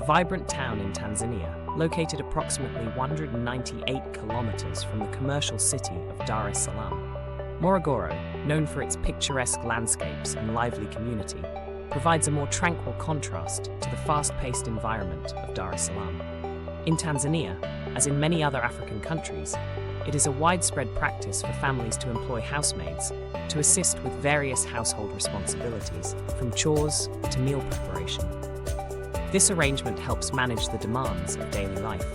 vibrant town in Tanzania, located approximately 198 kilometers from the commercial city of Dar es Salaam. Morogoro, known for its picturesque landscapes and lively community, provides a more tranquil contrast to the fast-paced environment of Dar es Salaam. In Tanzania, as in many other African countries, it is a widespread practice for families to employ housemaids to assist with various household responsibilities, from chores to meal preparation. This arrangement helps manage the demands of daily life,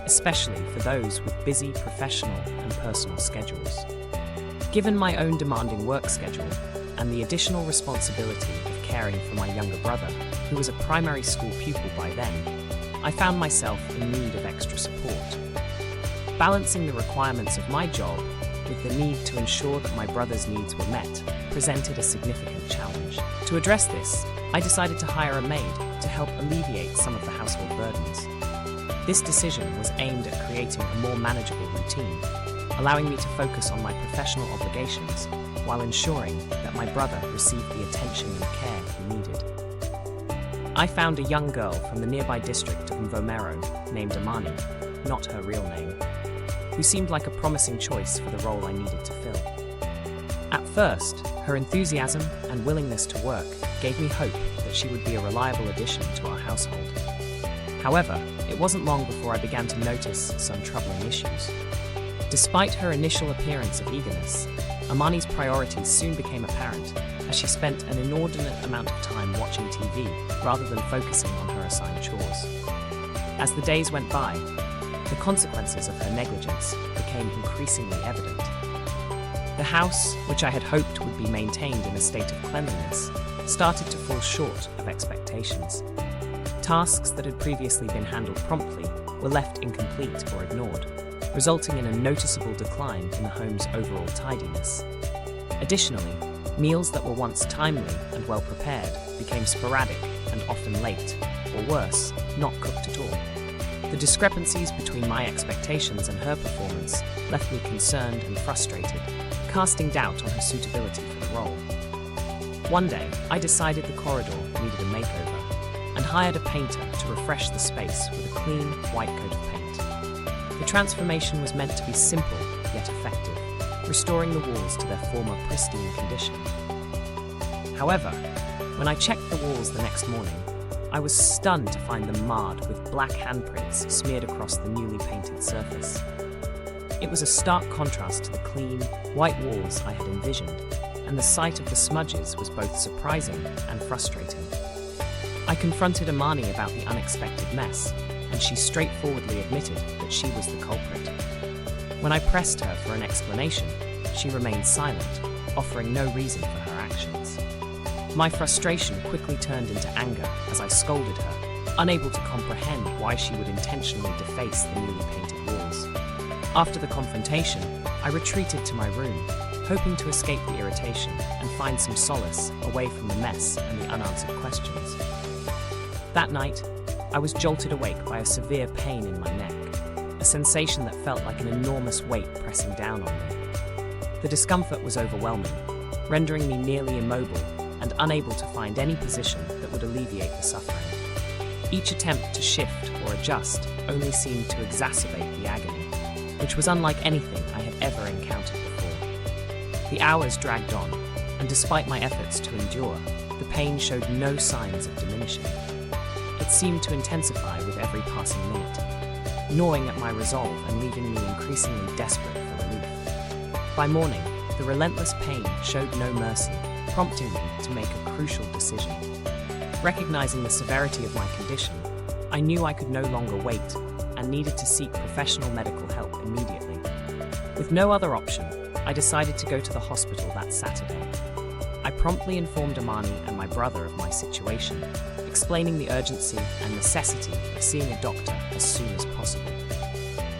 especially for those with busy professional and personal schedules. Given my own demanding work schedule and the additional responsibility of caring for my younger brother, who was a primary school pupil by then, I found myself in need of extra support. Balancing the requirements of my job with the need to ensure that my brother's needs were met presented a significant challenge. To address this, I decided to hire a maid to help alleviate some of the household burdens. This decision was aimed at creating a more manageable routine, allowing me to focus on my professional obligations while ensuring that my brother received the attention and care he needed. I found a young girl from the nearby district of Morogoro named Amani, not her real name, who seemed like a promising choice for the role I needed to fill. At first, her enthusiasm and willingness to work gave me hope that she would be a reliable addition to our household. However, it wasn't long before I began to notice some troubling issues. Despite her initial appearance of eagerness, Amani's priorities soon became apparent as she spent an inordinate amount of time watching TV rather than focusing on her assigned chores. As the days went by, the consequences of her negligence became increasingly evident. The house, which I had hoped would be maintained in a state of cleanliness, started to fall short of expectations. Tasks that had previously been handled promptly were left incomplete or ignored, resulting in a noticeable decline in the home's overall tidiness. Additionally, meals that were once timely and well prepared became sporadic and often late, or worse, not cooked at all. The discrepancies between my expectations and her performance left me concerned and frustrated, casting doubt on her suitability for the role. One day, I decided the corridor needed a makeover and hired a painter to refresh the space with a clean, white coat of paint. The transformation was meant to be simple yet effective, restoring the walls to their former pristine condition. However, when I checked the walls the next morning, I was stunned to find them marred with black handprints smeared across the newly painted surface. It was a stark contrast to the clean, white walls I had envisioned, and the sight of the smudges was both surprising and frustrating. I confronted Amani about the unexpected mess, and she straightforwardly admitted that she was the culprit. When I pressed her for an explanation, she remained silent, offering no reason for her actions. My frustration quickly turned into anger as I scolded her, unable to comprehend why she would intentionally deface the newly painted walls. After the confrontation, I retreated to my room, hoping to escape the irritation and find some solace away from the mess and the unanswered questions. That night, I was jolted awake by a severe pain in my neck, a sensation that felt like an enormous weight pressing down on me. The discomfort was overwhelming, rendering me nearly immobile and unable to find any position that would alleviate the suffering. Each attempt to shift or adjust only seemed to exacerbate the agony, which was unlike anything I had ever encountered before. The hours dragged on, and despite my efforts to endure, the pain showed no signs of diminishing. It seemed to intensify with every passing minute, gnawing at my resolve and leaving me increasingly desperate for relief. By morning, the relentless pain showed no mercy, prompting me to make a crucial decision. Recognizing the severity of my condition, I knew I could no longer wait and needed to seek professional medical help immediately. With no other option, I decided to go to the hospital that Saturday. I promptly informed Amani and my brother of my situation, explaining the urgency and necessity of seeing a doctor as soon as possible.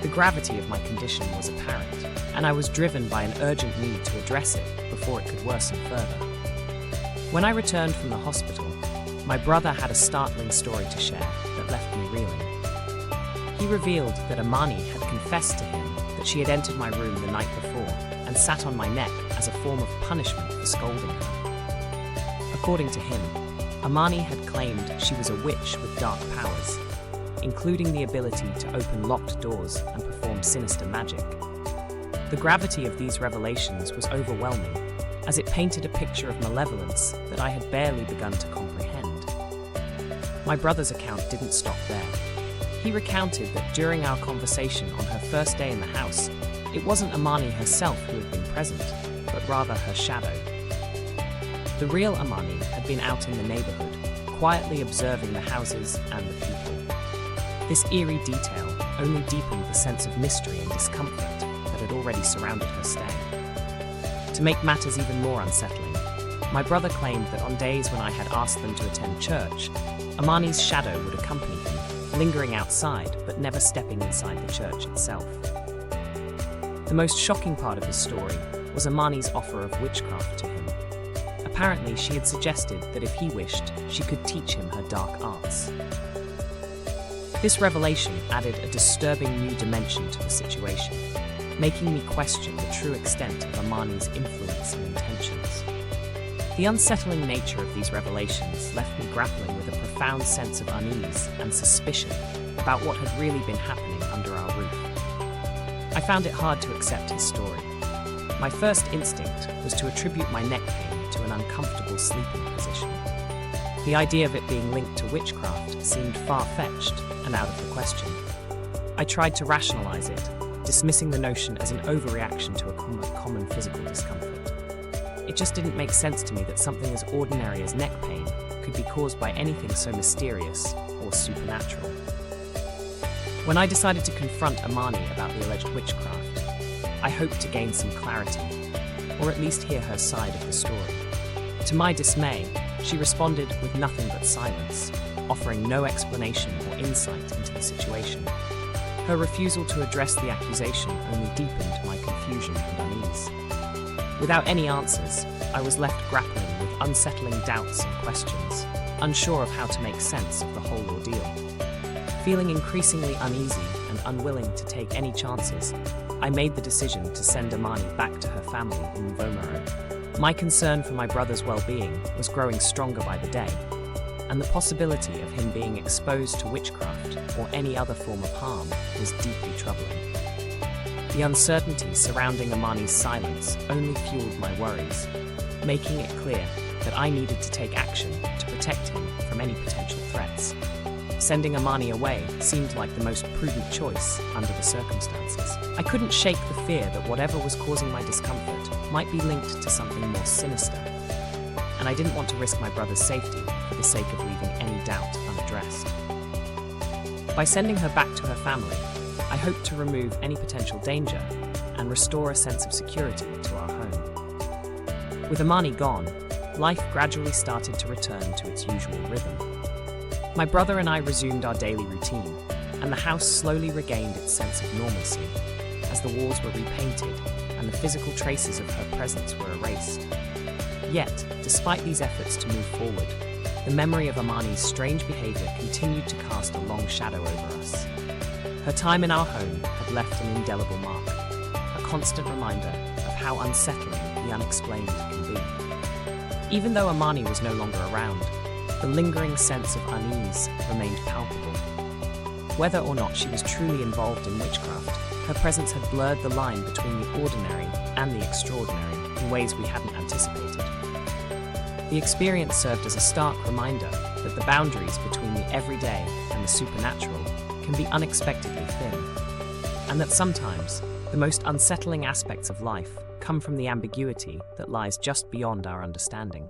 The gravity of my condition was apparent, and I was driven by an urgent need to address it before it could worsen further. When I returned from the hospital, my brother had a startling story to share that left me reeling. He revealed that Amani had confessed to him that she had entered my room the night before and sat on my neck as a form of punishment for scolding her. According to him, Amani had claimed she was a witch with dark powers including the ability to open locked doors and perform sinister magic. The gravity of these revelations was overwhelming, as it painted a picture of malevolence that I had barely begun to comprehend. My brother's account didn't stop there. He recounted that during our conversation on her first day in the house, it wasn't Amani herself who had been present, but rather her shadow. The real Amani had been out in the neighborhood, quietly observing the houses and the people. This eerie detail only deepened the sense of mystery and discomfort that had already surrounded her stay. To make matters even more unsettling, my brother claimed that on days when I had asked them to attend church, Amani's shadow would accompany him, lingering outside but never stepping inside the church itself. The most shocking part of his story was Amani's offer of witchcraft to him. Apparently, she had suggested that if he wished, she could teach him her dark arts. This revelation added a disturbing new dimension to the situation, making me question the true extent of Amani's influence and intentions. The unsettling nature of these revelations left me grappling with a profound sense of unease and suspicion about what had really been happening under our roof. I found it hard to accept his story. My first instinct was to attribute my neck pain to an uncomfortable sleeping position. The idea of it being linked to witchcraft seemed far-fetched and out of the question. I tried to rationalize it, dismissing the notion as an overreaction to a common physical discomfort. It just didn't make sense to me that something as ordinary as neck pain could be caused by anything so mysterious or supernatural. When I decided to confront Amani about the alleged witchcraft, I hoped to gain some clarity, or at least hear her side of the story. To my dismay, she responded with nothing but silence, offering no explanation or insight into the situation. Her refusal to address the accusation only deepened my confusion and unease. Without any answers, I was left grappling with unsettling doubts and questions, unsure of how to make sense of the whole ordeal. Feeling increasingly uneasy and unwilling to take any chances, I made the decision to send Amani back to her family in Morogoro. My concern for my brother's well-being was growing stronger by the day, and the possibility of him being exposed to witchcraft or any other form of harm was deeply troubling. The uncertainty surrounding Amani's silence only fueled my worries, making it clear that I needed to take action to protect him from any potential threats. Sending Amani away seemed like the most prudent choice under the circumstances. I couldn't shake the fear that whatever was causing my discomfort might be linked to something more sinister, and I didn't want to risk my brother's safety for the sake of leaving any doubt unaddressed. By sending her back to her family, I hoped to remove any potential danger and restore a sense of security to our home. With Amani gone, life gradually started to return to its usual rhythm. My brother and I resumed our daily routine, and the house slowly regained its sense of normalcy as the walls were repainted and the physical traces of her presence were erased. Yet, despite these efforts to move forward, the memory of Amani's strange behavior continued to cast a long shadow over us. Her time in our home had left an indelible mark, a constant reminder of how unsettling the unexplained can be. Even though Amani was no longer around, the lingering sense of unease remained palpable. Whether or not she was truly involved in witchcraft, her presence had blurred the line between the ordinary and the extraordinary in ways we hadn't anticipated. The experience served as a stark reminder that the boundaries between the everyday and the supernatural can be unexpectedly thin, and that sometimes the most unsettling aspects of life come from the ambiguity that lies just beyond our understanding.